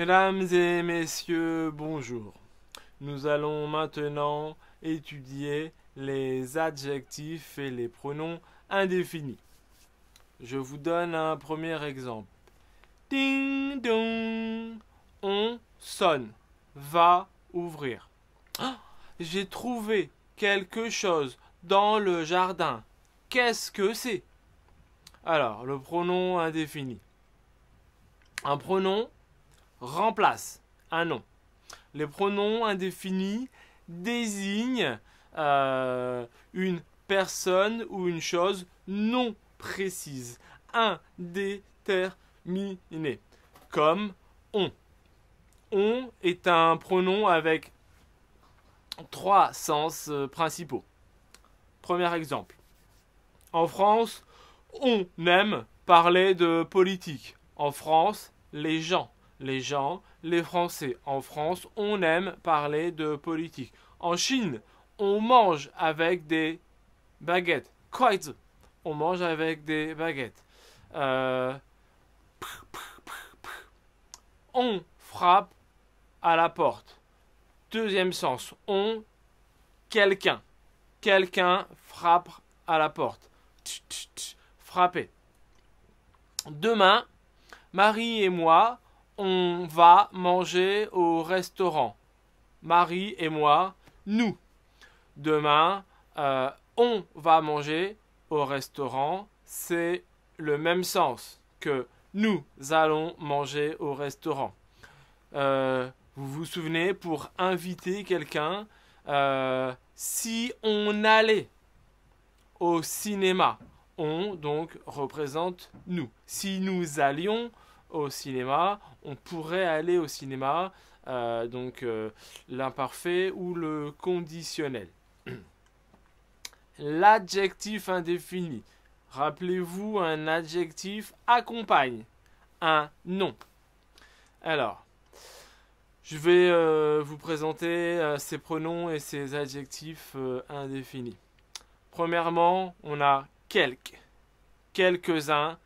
Mesdames et messieurs, bonjour. Nous allons maintenant étudier les adjectifs et les pronoms indéfinis. Je vous donne un premier exemple. Ding dong. On sonne. Va ouvrir. Ah, j'ai trouvé quelque chose dans le jardin. Qu'est-ce que c'est? Alors, le pronom indéfini. Un pronom remplace un nom. Les pronoms indéfinis désignent une personne ou une chose non précise, indéterminée, comme on. On est un pronom avec trois sens principaux. Premier exemple. En France, on aime parler de politique. En France, les gens, les Français. En France, on aime parler de politique. En Chine, on mange avec des baguettes. Kuaizhi. On mange avec des baguettes. On frappe à la porte. Deuxième sens. On, quelqu'un. Quelqu'un frappe à la porte. Frapper. Demain, Marie et moi, on va manger au restaurant. Marie et moi, nous. Demain, on va manger au restaurant. C'est le même sens que nous allons manger au restaurant. Vous vous souvenez, pour inviter quelqu'un, si on allait au cinéma, on donc représente nous. Si nous allions au cinéma, on pourrait aller au cinéma, l'imparfait ou le conditionnel. L'adjectif indéfini. Rappelez-vous, un adjectif accompagne un nom. Alors, je vais vous présenter ces pronoms et ces adjectifs indéfinis. Premièrement, on a quelques, quelques-uns,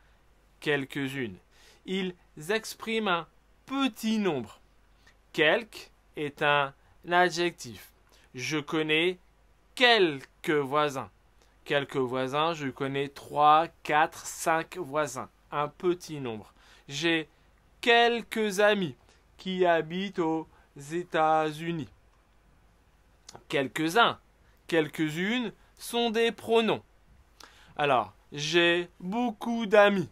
quelques-unes. Ils expriment un petit nombre. Quelques est un adjectif. Je connais quelques voisins. Quelques voisins, je connais 3, 4, 5 voisins. Un petit nombre. J'ai quelques amis qui habitent aux États-Unis. Quelques-uns, quelques-unes sont des pronoms. Alors, j'ai beaucoup d'amis.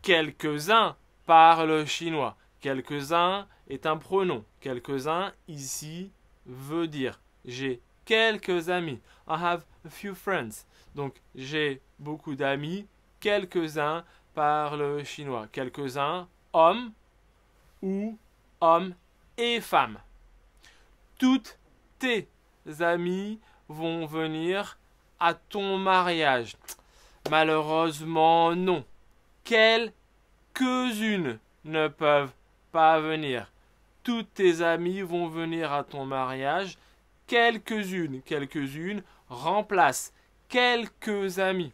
Quelques-uns parlent chinois. Quelques-uns est un pronom. Quelques-uns ici veut dire j'ai quelques amis. I have a few friends. Donc j'ai beaucoup d'amis. Quelques-uns parlent chinois. Quelques-uns hommes ou hommes et femmes. Toutes tes amies vont venir à ton mariage. Malheureusement, non. Quelques-unes ne peuvent pas venir. Toutes tes amies vont venir à ton mariage. Quelques-unes remplacent quelques amis.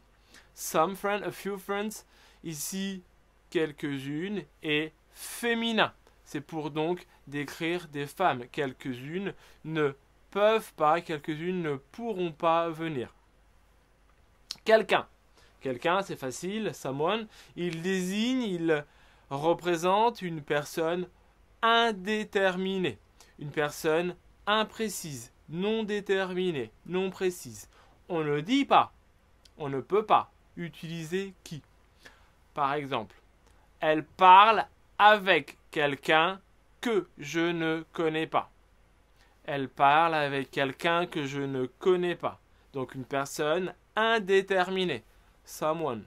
Some friends, a few friends. Ici, quelques-unes est féminin. C'est pour donc décrire des femmes. Quelques-unes ne peuvent pas, quelques-unes ne pourront pas venir. Quelqu'un. Quelqu'un, c'est facile, someone. Il désigne, il représente une personne indéterminée. Une personne imprécise, non déterminée, non précise. On ne dit pas, on ne peut pas utiliser qui. Par exemple, elle parle avec quelqu'un que je ne connais pas. Elle parle avec quelqu'un que je ne connais pas. Donc une personne indéterminée. Someone.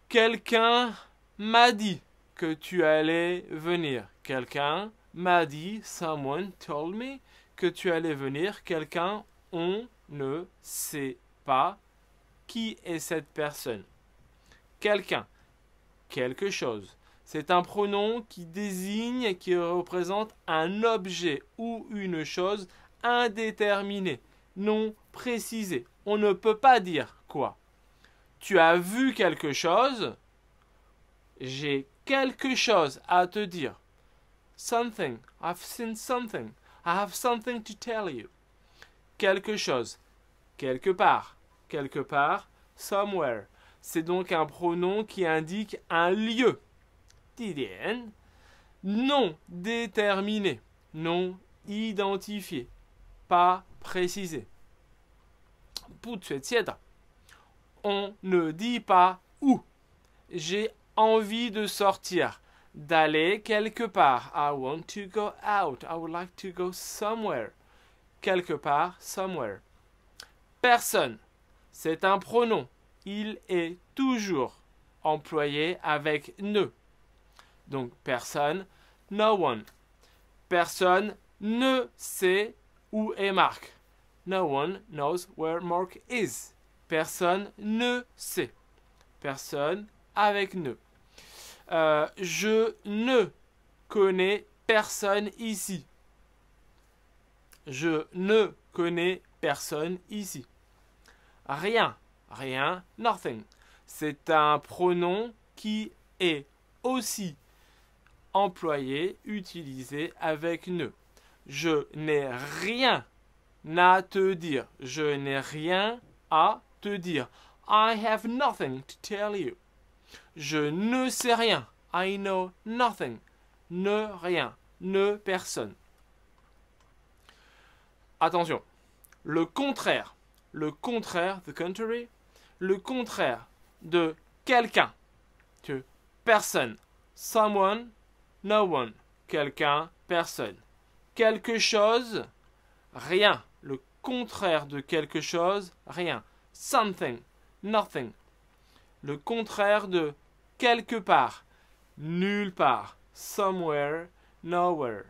Quelqu'un m'a dit que tu allais venir. Quelqu'un m'a dit, someone told me, que tu allais venir. Quelqu'un, on ne sait pas qui est cette personne. Quelqu'un, quelque chose. C'est un pronom qui désigne, qui représente un objet ou une chose indéterminée, non précisée. On ne peut pas dire quoi. Tu as vu quelque chose, j'ai quelque chose à te dire. something. I've seen something. I have something to tell you. Quelque chose. Quelque part. Quelque part. Somewhere. C'est donc un pronom qui indique un lieu. 地点. Non déterminé. Non identifié. Pas précisé. 不确切的. On ne dit pas où. J'ai envie de sortir. D'aller quelque part. I want to go out. I would like to go somewhere. Quelque part, somewhere. Personne. C'est un pronom. Il est toujours employé avec ne. Donc personne, no one. Personne ne sait où est Marc. No one knows where Mark is. Personne ne sait. Personne avec ne. Je ne connais personne ici. Je ne connais personne ici. Rien. Rien. Nothing. C'est un pronom qui est aussi employé, utilisé avec ne. Je n'ai rien à te dire. Je n'ai rien à te dire. I have nothing to tell you. Je ne sais rien. I know nothing. Ne rien. Ne personne. Attention. Le contraire. Le contraire, the contrary. Le contraire de quelqu'un. Que personne. Someone, no one. Quelqu'un, personne. Quelque chose, rien. Le contraire de quelque chose, rien. Something, nothing. Le contraire de quelque part, nulle part. Somewhere, nowhere.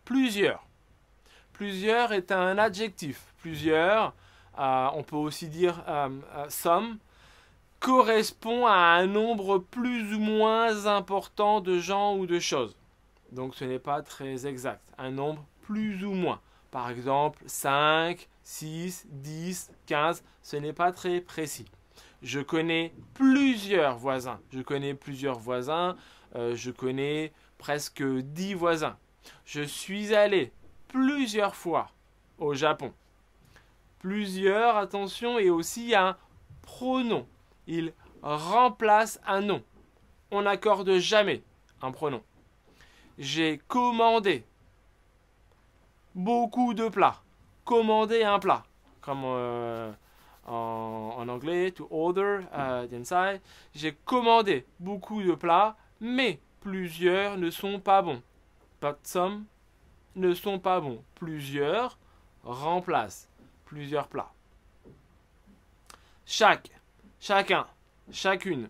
Plusieurs. Plusieurs est un adjectif. Plusieurs, on peut aussi dire some, correspond à un nombre plus ou moins important de gens ou de choses. Donc ce n'est pas très exact. Un nombre plus ou moins. Par exemple, 5, 6, 10, 15, ce n'est pas très précis. Je connais plusieurs voisins. Je connais plusieurs voisins. Je connais presque 10 voisins. Je suis allé plusieurs fois au Japon. Plusieurs, attention, et aussi un pronom. Il remplace un nom. On n'accorde jamais un pronom. J'ai commandé beaucoup de plats. Commander un plat. Comme en anglais, to order, d'inside. J'ai commandé beaucoup de plats, mais plusieurs ne sont pas bons. But some ne sont pas bons. Plusieurs remplacent plusieurs plats. Chaque, chacun, chacune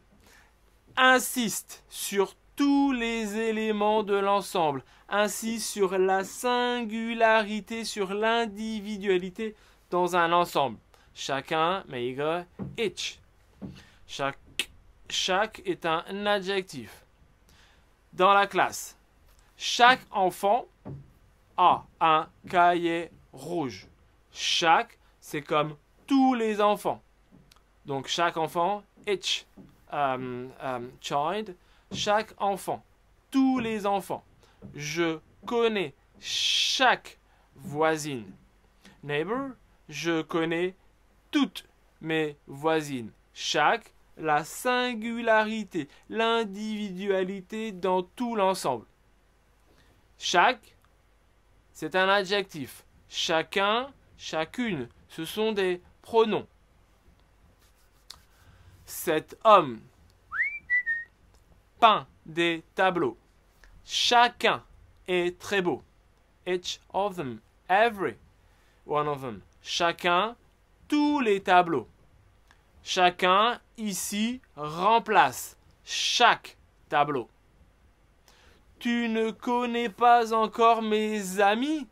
insiste sur tous les éléments de l'ensemble, insiste sur la singularité, sur l'individualité dans un ensemble. Chacun, meigre, each. Chaque est un adjectif. Dans la classe, chaque enfant a un cahier rouge. Chaque, c'est comme tous les enfants. Donc chaque enfant, each child, chaque enfant, tous les enfants. Je connais chaque voisine. Neighbor, je connais toutes mes voisines. Chaque, la singularité, l'individualité dans tout l'ensemble. Chaque, c'est un adjectif. Chacun, chacune, ce sont des pronoms. Cet homme peint des tableaux. Chacun est très beau. Each of them, every one of them. Chacun, tous les tableaux. Chacun ici remplace chaque tableau. Tu ne connais pas encore mes amis?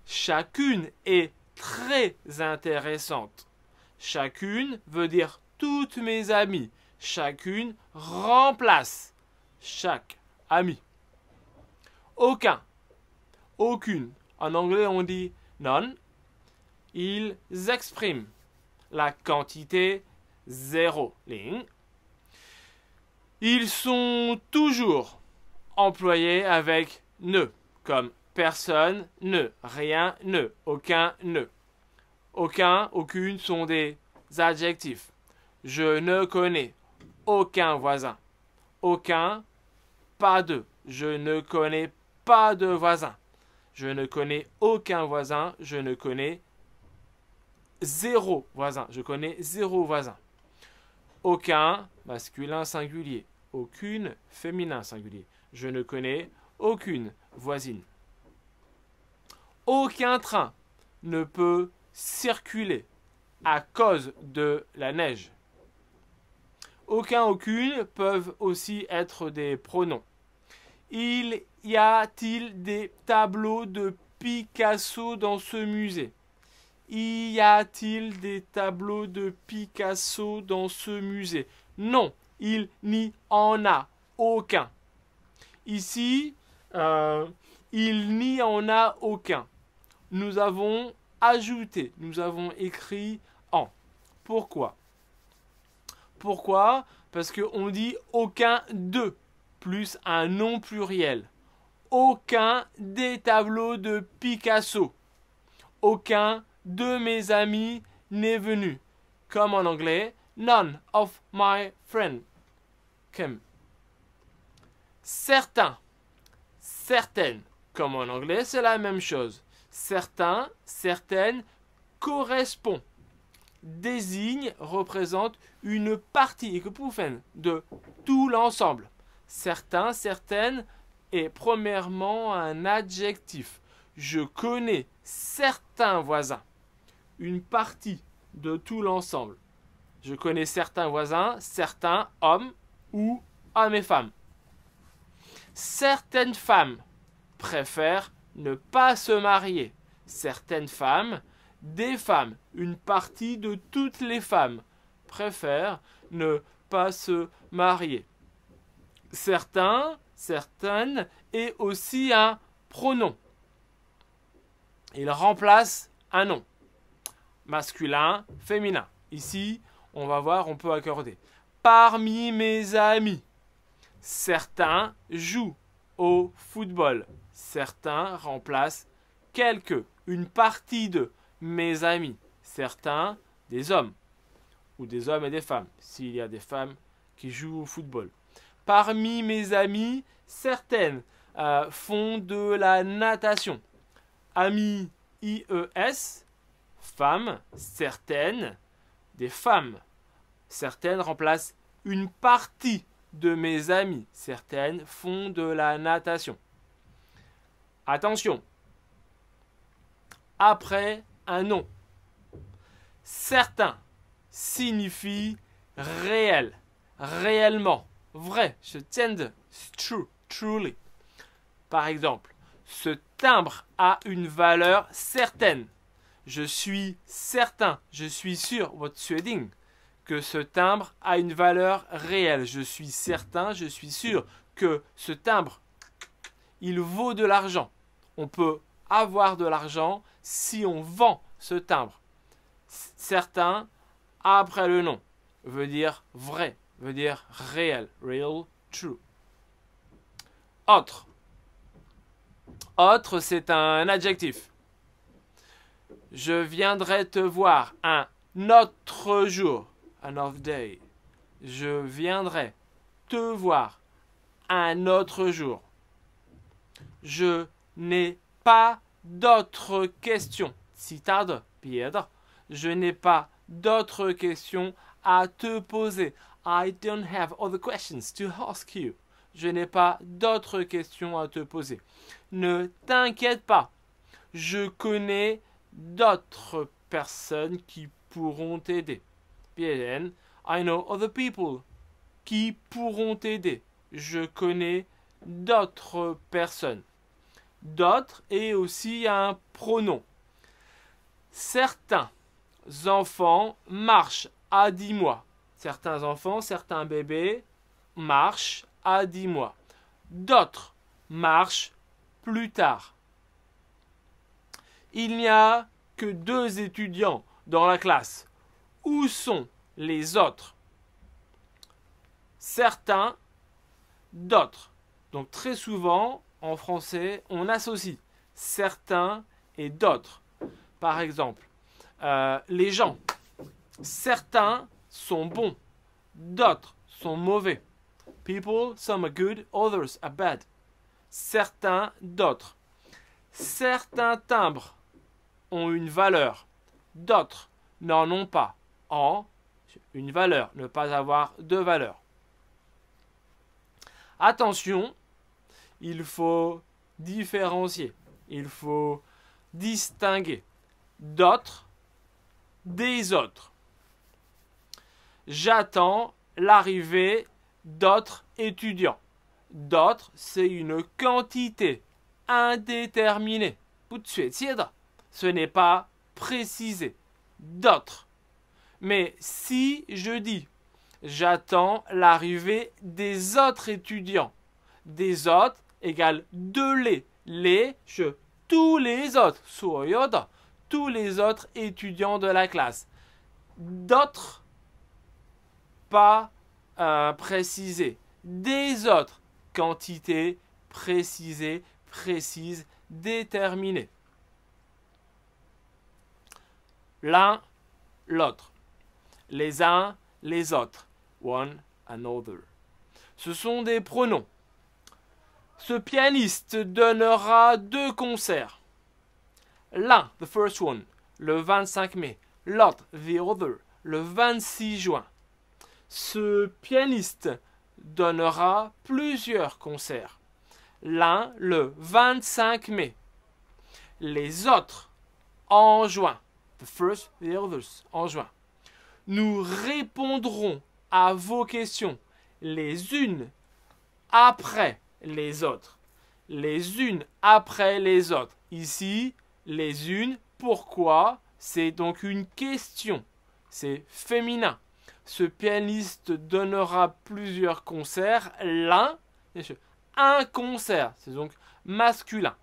Chacune est très intéressante. Chacune veut dire toutes mes amies. Chacune remplace chaque ami. Aucun, aucune. En anglais, on dit none. Ils expriment la quantité 0, ling. Ils sont toujours employés avec ne, comme personne, ne, rien, ne, aucun, ne. Aucun, aucune sont des adjectifs. Je ne connais aucun voisin. Aucun, pas de. Je ne connais pas de voisin. Je ne connais aucun voisin. Je ne connais zéro voisin. Je connais zéro voisin. Aucun, masculin singulier. Aucune, féminin singulier. Je ne connais aucune voisine. Aucun train ne peut circuler à cause de la neige. Aucun, aucune peuvent aussi être des pronoms. Y a-t-il des tableaux de Picasso dans ce musée? Y a-t-il des tableaux de Picasso dans ce musée? Non, il n'y en a aucun. Ici, il n'y en a aucun. Nous avons ajouté, nous avons écrit en. Pourquoi? Pourquoi? Parce qu'on dit aucun de plus un nom pluriel. Aucun des tableaux de Picasso. Aucun de mes amis n'est venu. Comme en anglais, none of my friends came. Certains, certaines. Comme en anglais, c'est la même chose. Certains, certaines correspond, désigne, représente une partie de tout l'ensemble. Certains, certaines est premièrement un adjectif. Je connais certains voisins. Une partie de tout l'ensemble. Je connais certains voisins, certains hommes ou hommes et femmes. Certaines femmes préfèrent ne pas se marier. Certaines femmes, des femmes, une partie de toutes les femmes préfèrent ne pas se marier. Certains, certaines est aussi un pronom. Il remplace un nom. Masculin, féminin. Ici, on va voir, on peut accorder. Parmi mes amis, certains jouent au football. Certains remplacent quelques, une partie de mes amis. Certains, des hommes. Ou des hommes et des femmes, s'il y a des femmes qui jouent au football. Parmi mes amis, certaines font de la natation. Amis, IES, femmes, certaines, des femmes. Certaines remplacent une partie de mes amis. Certaines font de la natation. Attention. Après un nom. Certains signifie réel, réellement, vrai, true, truly. Par exemple, ce timbre a une valeur certaine. Je suis certain, je suis sûr, que ce timbre a une valeur réelle. Je suis certain, je suis sûr que ce timbre, il vaut de l'argent. On peut avoir de l'argent si on vend ce timbre. Certain, après le nom, veut dire vrai, veut dire réel, real, true. Autre. Autre, c'est un adjectif. Je viendrai te voir un autre jour, another day. Je viendrai te voir un autre jour. Je n'ai pas d'autres questions. Citade, piedre. Je n'ai pas d'autres questions à te poser. I don't have other questions to ask you. Je n'ai pas d'autres questions à te poser. Ne t'inquiète pas. Je connais d'autres personnes qui pourront t'aider. Bien, I know other people qui pourront t'aider. Je connais d'autres personnes. D'autres est aussi un pronom. Certains enfants marchent à 10 mois. Certains enfants, certains bébés marchent à 10 mois. D'autres marchent plus tard. Il n'y a que 2 étudiants dans la classe. Où sont les autres? Certains, d'autres. Donc très souvent, en français, on associe certains et d'autres. Par exemple, les gens. Certains sont bons, d'autres sont mauvais. People, some are good, others are bad. Certains, d'autres. Certains timbres ont une valeur, d'autres n'en ont pas. En une valeur, ne pas avoir de valeur. Attention, il faut différencier, il faut distinguer d'autres des autres. J'attends l'arrivée d'autres étudiants. D'autres, c'est une quantité indéterminée. Ce n'est pas précisé. D'autres. Mais si je dis j'attends l'arrivée des autres étudiants, des autres égale de les, tous les autres, tous les autres étudiants de la classe. D'autres, pas précisé. Des autres, quantité précisée, précise, déterminée. L'un, l'autre. Les uns, les autres. One, another. Ce sont des pronoms. Ce pianiste donnera 2 concerts. L'un, the first one, le 25 mai. L'autre, the other, le 26 juin. Ce pianiste donnera plusieurs concerts. L'un, le 25 mai. Les autres, en juin. The first, the others, en juin. Nous répondrons à vos questions les unes après les autres. Les unes après les autres. Ici, les unes, pourquoi? C'est donc une question. C'est féminin. Ce pianiste donnera plusieurs concerts. L'un, un concert. C'est donc masculin.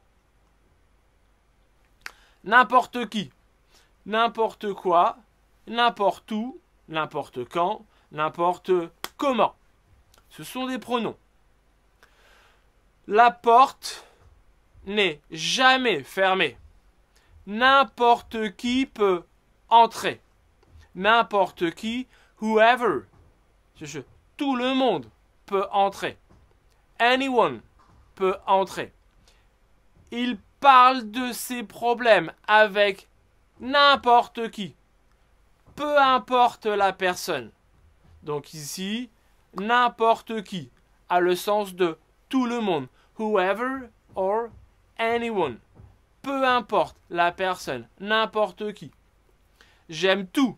N'importe qui. N'importe quoi. N'importe où. N'importe quand. N'importe comment. Ce sont des pronoms. La porte n'est jamais fermée. N'importe qui peut entrer. N'importe qui, whoever. Tout le monde peut entrer. Anyone peut entrer. Il parle de ses problèmes avec n'importe qui. Peu importe la personne. Donc ici, n'importe qui a le sens de tout le monde. Whoever or anyone. Peu importe la personne, n'importe qui. J'aime tout.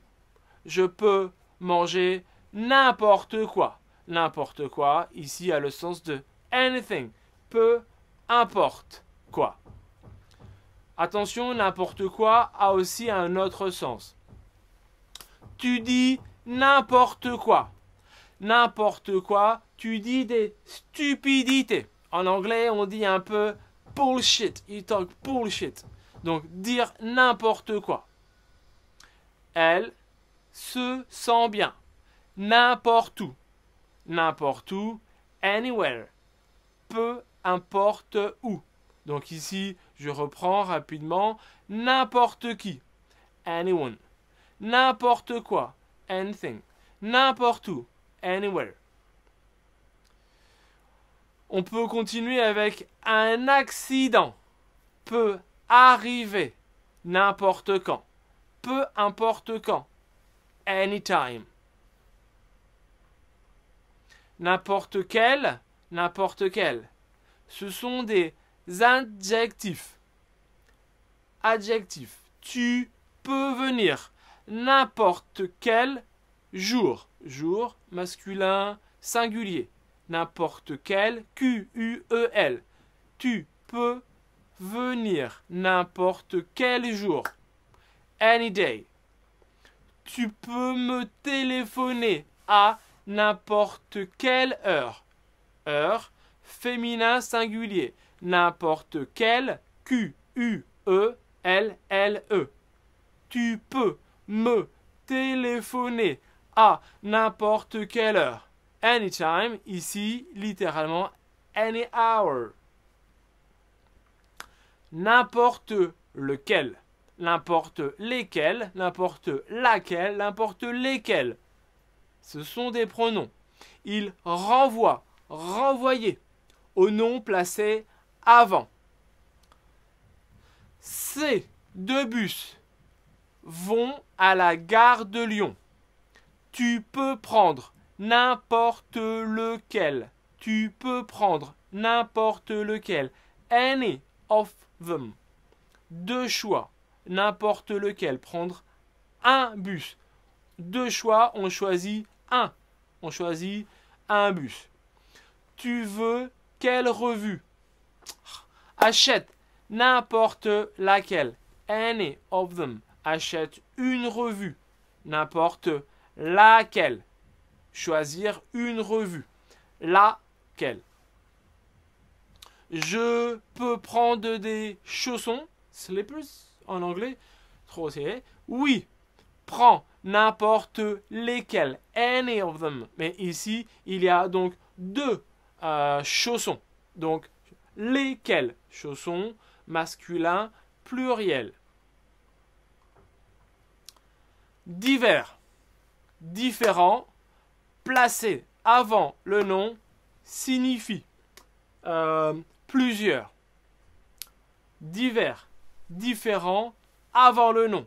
Je peux manger n'importe quoi. N'importe quoi, ici, a le sens de anything. Peu importe quoi. Attention, n'importe quoi a aussi un autre sens. Tu dis n'importe quoi. N'importe quoi, tu dis des stupidités. En anglais, on dit un peu bullshit. You talk bullshit. Donc, dire n'importe quoi. Elle se sent bien. N'importe où. N'importe où. Anywhere. Peu importe où. Donc ici, je reprends rapidement. N'importe qui. Anyone. N'importe quoi. Anything. N'importe où. Anywhere. On peut continuer avec un accident. Peut arriver. N'importe quand. Peu importe quand. Anytime. N'importe quel. N'importe quel. Ce sont des adjectifs. Adjectifs. Tu peux venir n'importe quel jour. Jour masculin singulier. N'importe quel, Q-U-E-L. Tu peux venir n'importe quel jour. Any day. Tu peux me téléphoner à n'importe quelle heure. Heure, féminin singulier. N'importe quel, Q-U-E-L-L-E. Tu peux me téléphoner à n'importe quelle heure. Anytime, ici, littéralement, any hour. N'importe lequel, n'importe lesquels, n'importe laquelle, n'importe lesquels. Ce sont des pronoms. Ils renvoient, renvoyer au nom placé avant. Ces deux bus vont à la gare de Lyon. Tu peux prendre n'importe lequel. Tu peux prendre n'importe lequel. Any of them. Deux choix. N'importe lequel. Prendre un bus. Deux choix, on choisit un. On choisit un bus. Tu veux quelle revue? Achète n'importe laquelle. Any of them. Achète une revue. N'importe laquelle. Choisir une revue. Laquelle. Je peux prendre des chaussons. Slippers en anglais. Trop serré. Oui. Prends n'importe lesquels. Any of them. Mais ici, il y a donc deux chaussons. Donc, lesquels. Chaussons, masculin, pluriel. Divers. Différent. Placé avant le nom signifie plusieurs. Divers. Différent avant le nom.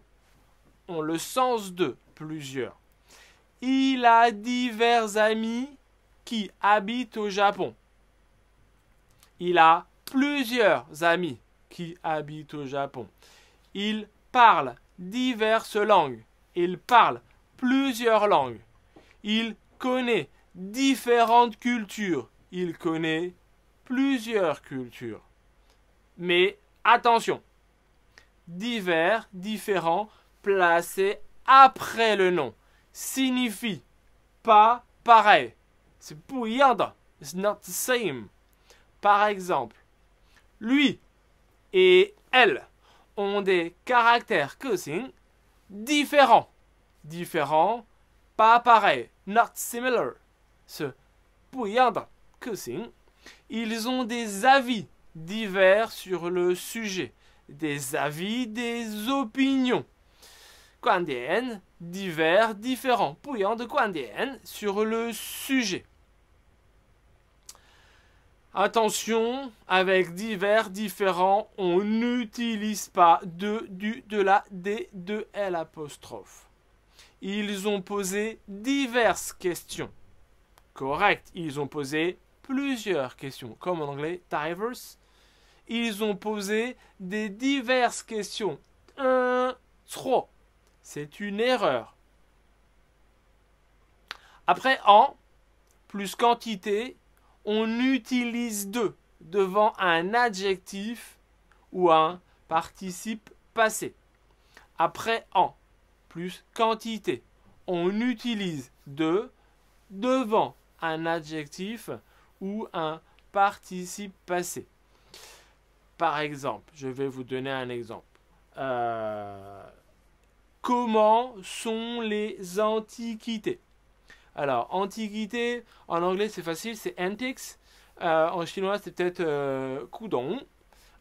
On le sens de plusieurs. Il a divers amis qui habitent au Japon. Il a plusieurs amis qui habitent au Japon. Il parle diverses langues. Il parle plusieurs langues. Il connaît différentes cultures. Il connaît plusieurs cultures. Mais attention, divers, différents, placé après le nom, signifie pas pareil. C'est 不一样的. It's not the same. Par exemple, lui et elle ont des caractères 个性 différents. Différents, pas pareil. Not similar. 是不一样的个性. Ils ont des avis divers sur le sujet. Des avis, des opinions. 观点 divers, différents. 不一样的观点 sur le sujet. Attention, avec divers, différents, on n'utilise pas de, du, de la, des, de L'. Ils ont posé diverses questions. Correct, ils ont posé plusieurs questions, comme en anglais, diverse. Ils ont posé des diverses questions. 3. C'est une erreur. Après en, plus quantité, on utilise de devant un adjectif ou un participe passé. Après en, plus quantité, on utilise de devant un adjectif ou un participe passé. Par exemple, je vais vous donner un exemple. Comment sont les antiquités? Alors, antiquité, en anglais c'est facile, c'est antiques. En chinois c'est peut-être kudong.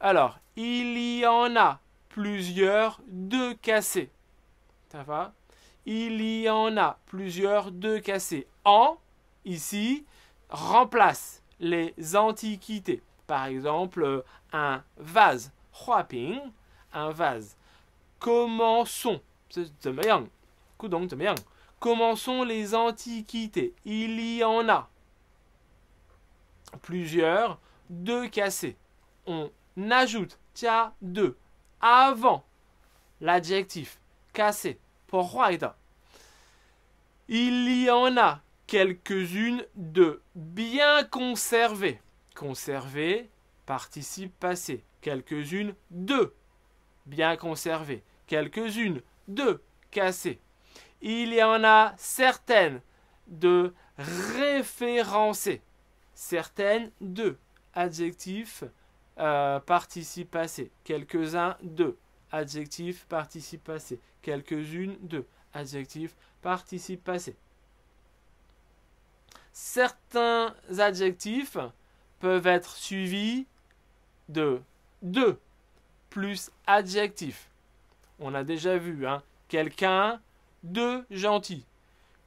Alors, il y en a plusieurs de cassés. Ça va? Il y en a plusieurs de cassés. En, ici, remplace les antiquités. Par exemple, un vase. 画瓶, un vase. Comment sont? 怎么样? Kudong, 怎么样? Comment sont les antiquités? Il y en a plusieurs de cassés. On ajoute 加 de avant l'adjectif cassé. 破坏的. Il y en a quelques-unes de bien conservées. Conservées, participe passé. Quelques-unes de bien conservées. Quelques-unes de cassées. Il y en a certaines de référencées. Certaines de adjectifs participe passé. Quelques-uns de adjectifs participe passé. Quelques-unes de adjectifs participe passé. Certains adjectifs peuvent être suivis de plus adjectifs. On a déjà vu, hein, quelqu'un de gentil,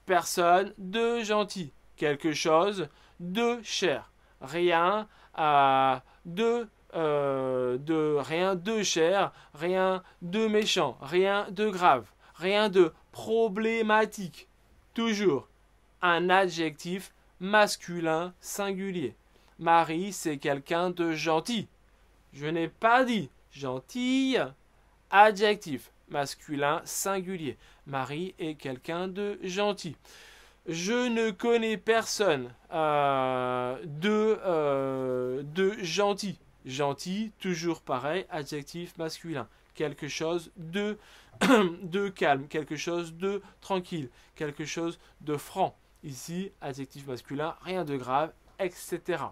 personne de gentil, quelque chose de cher, rien rien de cher, rien de méchant, rien de grave, rien de problématique. Toujours un adjectif masculin singulier. Marie, c'est quelqu'un de gentil. Je n'ai pas dit gentille. Adjectif masculin singulier. Marie est quelqu'un de gentil. Je ne connais personne de gentil. Gentil, toujours pareil, adjectif masculin. Quelque chose de calme, quelque chose de tranquille, quelque chose de franc. Ici, adjectif masculin, rien de grave, etc.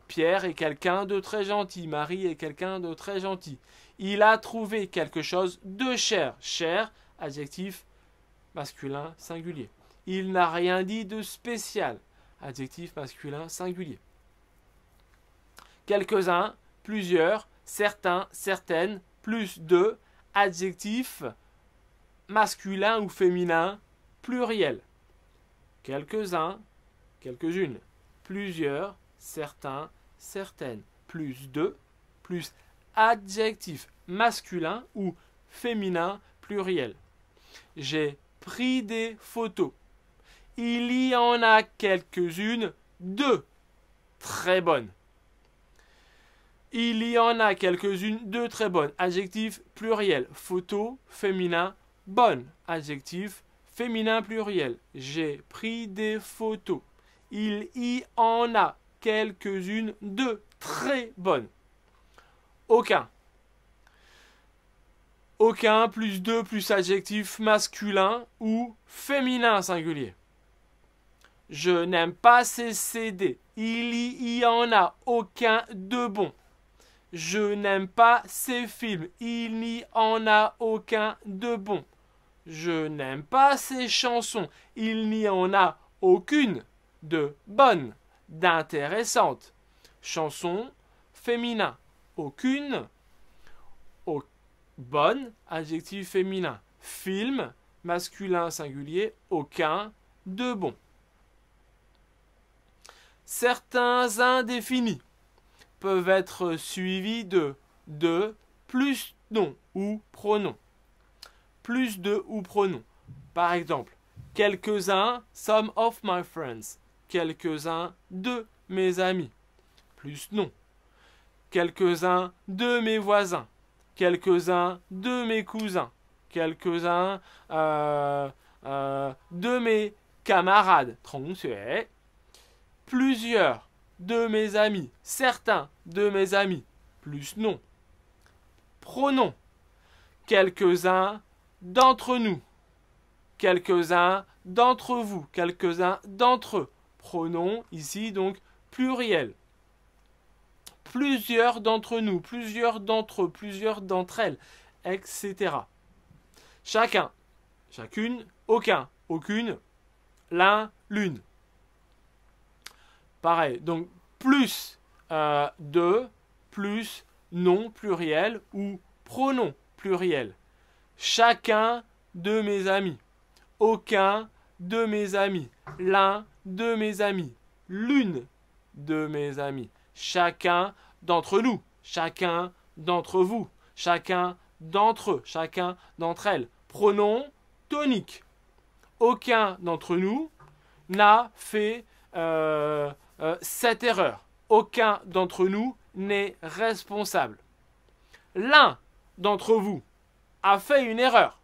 Pierre est quelqu'un de très gentil. Marie est quelqu'un de très gentil. Il a trouvé quelque chose de cher. Cher, adjectif masculin singulier. Il n'a rien dit de spécial. Adjectif masculin singulier. Quelques-uns, plusieurs, certains, certaines, plus de, adjectif masculin ou féminin, pluriel. Quelques-uns, quelques-unes, plusieurs, certains, certaines, plus de, plus adjectif masculin ou féminin pluriel. J'ai pris des photos. Il y en a quelques-unes de très bonnes. Il y en a quelques-unes de très bonnes. Adjectif pluriel. Photo féminin bonne. Adjectif féminin pluriel. J'ai pris des photos. Il y en a quelques-unes de très bonnes. Aucun. Aucun plus de plus adjectif masculin ou féminin singulier. Je n'aime pas ces CD. Il y en a aucun de bon. Je n'aime pas ces films. Il n'y en a aucun de bon. Je n'aime pas ces chansons. Il n'y en a aucune de bonne, d'intéressante. Chanson féminin. Aucune. Bonne, adjectif féminin. Film, masculin singulier. Aucun de bon. Certains indéfinis peuvent être suivis de plus nom ou pronom. Plus de ou pronom. Par exemple, quelques-uns, some of my friends. Quelques-uns de mes amis. Plus nom. Quelques-uns de mes voisins. Quelques-uns de mes cousins. Quelques-uns de mes camarades. 同学. Plusieurs de mes amis. Certains de mes amis. Plus nom. Pronom. Quelques-uns d'entre nous. Quelques-uns d'entre vous. Quelques-uns d'entre eux. Pronom ici donc pluriel. Plusieurs d'entre nous, plusieurs d'entre eux, plusieurs d'entre elles, etc. Chacun, chacune, aucun, aucune, l'un, l'une. Pareil, donc plus de, plus nom pluriel ou pronom pluriel. Chacun de mes amis, aucun de mes amis, l'un de mes amis, l'une de mes amis. Chacun d'entre nous, chacun d'entre vous, chacun d'entre eux, chacun d'entre elles. Pronom tonique. Aucun d'entre nous n'a fait cette erreur. Aucun d'entre nous n'est responsable. L'un d'entre vous a fait une erreur.